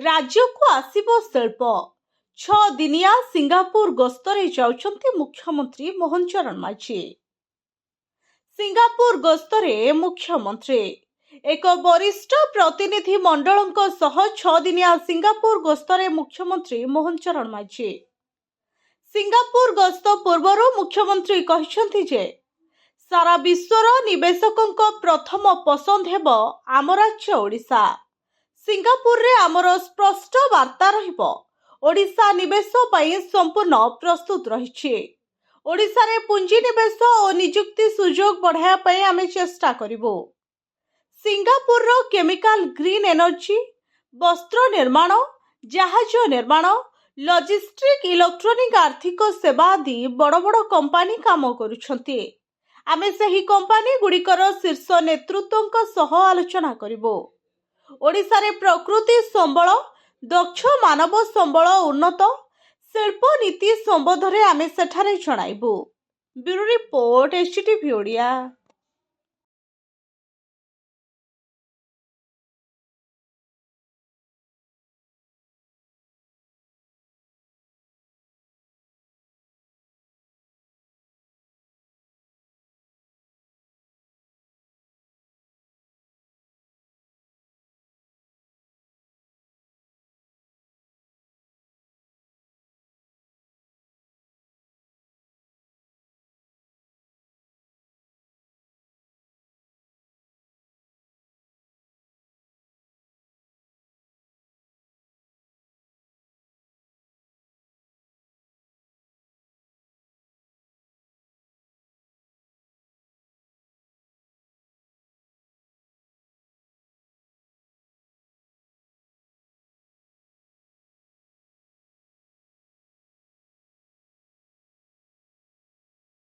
ରାଜ୍ୟକୁ ଆସିବ ଶିଳ୍ପ। 6 ଦିନିଆ ସିଙ୍ଗାପୁର ଗସ୍ତରେ ଯାଉଛନ୍ତି ମୁଖ୍ୟମନ୍ତ୍ରୀ ମୋହନ ଚରଣ ମାଝୀ। ସିଙ୍ଗାପୁର ଗସ୍ତରେ ମୁଖ୍ୟମନ୍ତ୍ରୀ ଏକ ବରିଷ୍ଠ ପ୍ରତିନିଧି ମଣ୍ଡଳଙ୍କ ସହ 6 ଦିନିଆ ସିଙ୍ଗାପୁର ଗସ୍ତରେ ମୁଖ୍ୟମନ୍ତ୍ରୀ ମୋହନ ଚରଣ ମାଝୀ। ସିଙ୍ଗାପୁର ଗସ୍ତ ପୂର୍ବରୁ ମୁଖ୍ୟମନ୍ତ୍ରୀ କହିଛନ୍ତି ଯେ ସାରା ବିଶ୍ୱର ନିବେଶକଙ୍କ ପ୍ରଥମ ପସନ୍ଦ ହେବ ଆମ ରାଜ୍ୟ ଓଡ଼ିଶା। ସିଙ୍ଗାପୁରରେ ଆମର ସ୍ପଷ୍ଟ ବାର୍ତ୍ତା ରହିବ, ଓଡ଼ିଶା ନିବେଶ ପାଇଁ ସମ୍ପୂର୍ଣ୍ଣ ପ୍ରସ୍ତୁତ ରହିଛି। ଓଡ଼ିଶାରେ ପୁଞ୍ଜିନିବେଶ ଓ ନିଯୁକ୍ତି ସୁଯୋଗ ବଢ଼ାଇବା ପାଇଁ ଆମେ ଚେଷ୍ଟା କରିବୁ। ସିଙ୍ଗାପୁରର କେମିକାଲ, ଗ୍ରୀନ୍ ଏନର୍ଜି, ବସ୍ତ୍ର ନିର୍ମାଣ, ଜାହାଜ ନିର୍ମାଣ, ଲଜିଷ୍ଟିକ୍, ଇଲେକ୍ଟ୍ରୋନିକ୍, ଆର୍ଥିକ ସେବା ଆଦି ବଡ଼ ବଡ଼ କମ୍ପାନୀ କାମ କରୁଛନ୍ତି। ଆମେ ସେହି କମ୍ପାନୀ ଗୁଡ଼ିକର ଶୀର୍ଷ ନେତୃତ୍ୱଙ୍କ ସହ ଆଲୋଚନା କରିବୁ। ଓଡ଼ିଶାରେ ପ୍ରକୃତି ସମ୍ବଳ, ଦକ୍ଷ ମାନବ ସମ୍ବଳ, ଉନ୍ନତ ଶିଳ୍ପ ନୀତି ସମ୍ବନ୍ଧରେ ଆମେ ସେଠାରେ ଜଣାଇବୁ। Bureau report, HTV Odia.